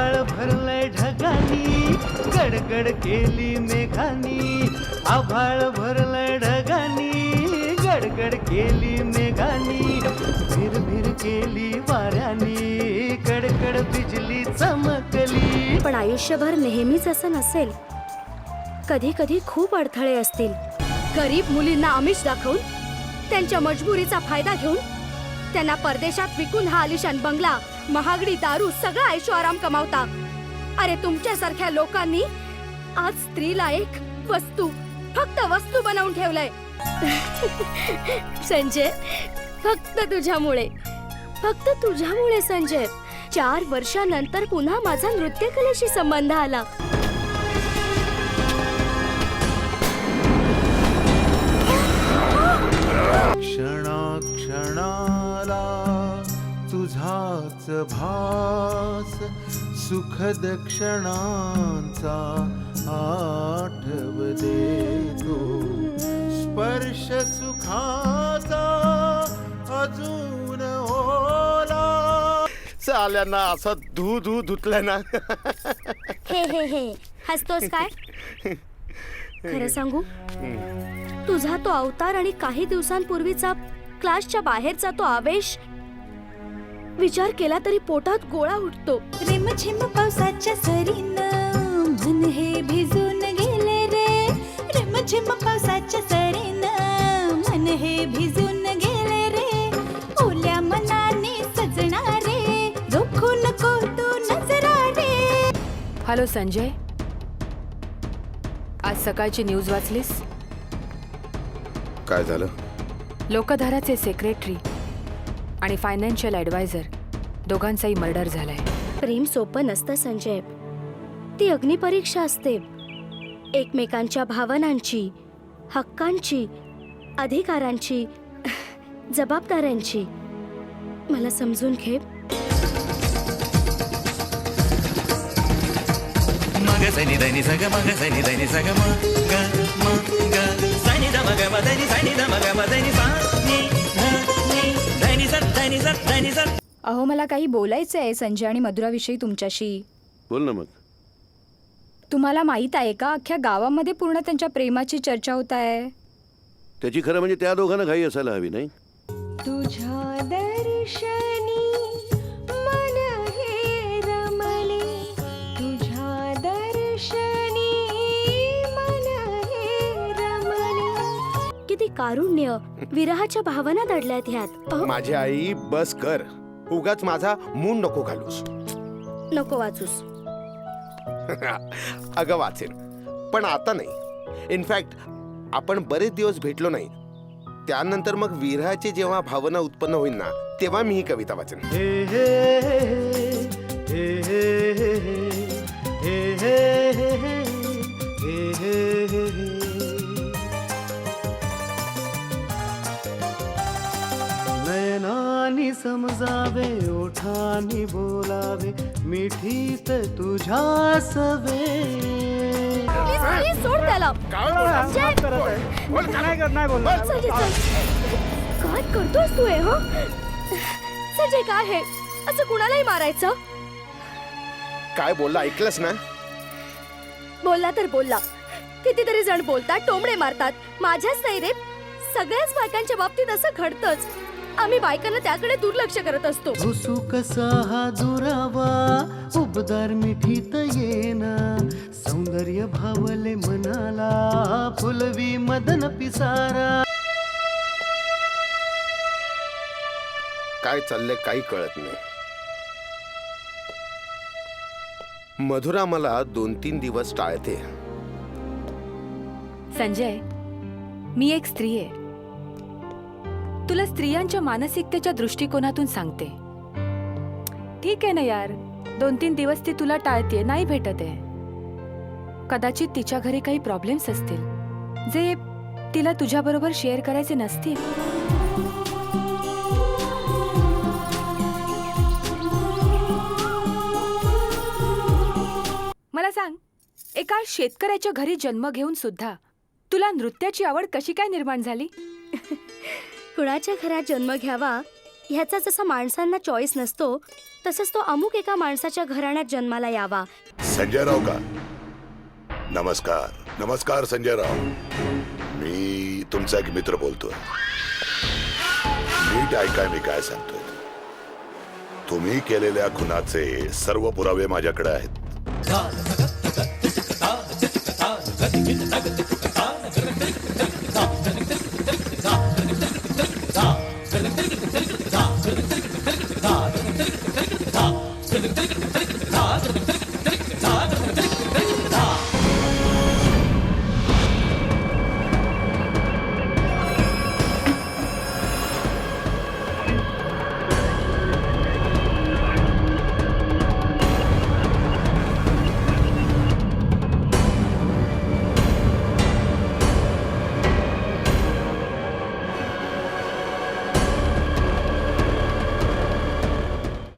आभाळ भरलंय ढगानी, गडगड केली मेघानी. आभाळ भरलंय ढगानी, गडगड केली मेघानी. भिरभिर केली वाऱ्यानी, कडकड बिजली चमकली. पण आयुष्यभर नेहमीच असं नसेल. कधी कधी खूप अडथळे असतील. गरीब मुलींना आमिष दाखवून, त्यांच्या मजबुरीचा फायदा घेऊन, त्यांना परदेशात विकून हा आलिशान बंगला, महागडी दारू, सगळा ऐशो आराम कमावता. अरे तुमच्यासारख्या लोकांनी आज स्त्रीला एक वस्तू, फक्त वस्तू बनवून ठेवलंय. संजय, फक्त तुझ्यामुळे, फक्त तुझ्यामुळे संजय. 4 वर्षानंतर पुन्हा माझा नृत्यकलेशी संबंध आला. क्षणाक्षणाला तुझाच भास, सुखद क्षणांचा आठव देतो. स्पर्श सुखाचा अजून ओला. चाल्यांना असं धू धुतलं ना. हे हसतोस काय? खरं सांगू, तुझा तो अवतार आणि काही दिवसांपूर्वीचा क्लासच्या बाहेरचा तो आवेश विचार केला तरी पोटात गोळा उठतो. रिमझिम पावसाच्या सरीनं मन हे भिजून गेले रे. रिमझिम पावसाच्या सरीनं मन हे भिजून गेले रे. ओल्या मनाने सजणारे, रोखू नको तू नजरा रे. हॅलो संजय, आज सकाळची न्यूज वाचलीस? काय झालं? लोकधाराचे सेक्रेटरी आणि फायनान्शियल ॲडवायझर दोघांचाही मर्डर झालाय. प्रेम सोपं नसतं संजय. ती अग्निपरीक्षा असते. एकमेकांच्या भावनांची, हक्कांची, अधिकारांची, जबाबदाऱ्यांची. मला समजून घे. मग सनी దని सग मग सनी దని सग मग मग सनी द मग मदनी सनी द मग मदनी सा नी దని దని सा. अहो, मला काही बोलायचं आहे संजय आणि मधुराविषयी तुमच्याशी. बोल ना मग. तुम्हाला माहित आहे का, अख्ख्या गावामध्ये पूर्ण त्यांच्या प्रेमाची चर्चा होत आहे. त्याची खरं म्हणजे त्या दोघांना घाई असायला हवी नाही. तुझ्या दर्शनी मन हे रमले. तुझ्या दर्शनी मन हे रमले. किती कारुण्य, विरहाच्या भावना दडल्यात ह्यात. माझी आई, बस कर. उगाच माझा मूड नको घालूस. नको वाचूस. अगं वाचेन, पण आता नाही. इनफॅक्ट आपण बरेच दिवस भेटलो नाही. त्यानंतर मग विरहाची जेव्हा भावना उत्पन्न होईल ना, तेव्हा मी ही कविता वाचेन. हे हे हे हे हे हे हे हे हे. नयनानी समजावे, ओठानी बोलावे, मिठीत तुझ्या सवे. सोड त्याला. काय संजय, काय करतोस तू? हो संजय, काय हे असं कुणालाही मारायचं? काय बोलला ऐकलंस ना? बोलला तर बोलला. कितीतरी जण बोलतात, टोमडे मारतात. माझ्याच नाही रे, सगळ्याच बायकांच्या बाबतीत असं घडतंच. आम्ही बायकांना त्याकडे दुर्लक्ष करत असतो. हुसू कसा हा दुरावा, उबदार मिठीत येना. सौंदर्य भावले मनाला, फुलवी मदन पिसारा. काय चाललंय काही कळत नाही. मधुरा मला 2-3 दिवस टाळते. संजय, मी एक स्त्री आहे. तुला स्त्रियांच्या मानसिकतेच्या दृष्टिकोनातून सांगते. ठीक आहे ना यार, 2-3 दिवस ती तुला टाळते, नाही भेटत आहे. कदाचित तिच्या घरी काही प्रॉब्लेम्स असतील जे तिला तुझ्याबरोबर शेअर करायचे नसतील. मला सांग, एका शेतकऱ्याच्या घरी जन्म घेऊन सुद्धा तुला नृत्याची आवड कशी काय निर्माण झाली? कुणाच्या घरात जन्म घ्यावा ह्याचा जसा माणसांना चॉईस नसतो तसंच तो अमुक एका माणसाच्या घराण्यात जन्माला यावा. संजयराव का? नमस्कार. नमस्कार संजयराव. मी तुमचा एक मित्र बोलतोय. नीट ऐकाय मी काय सांगतोय. तुम्ही केलेल्या खुनाचे सर्व पुरावे माझ्याकडे आहेत.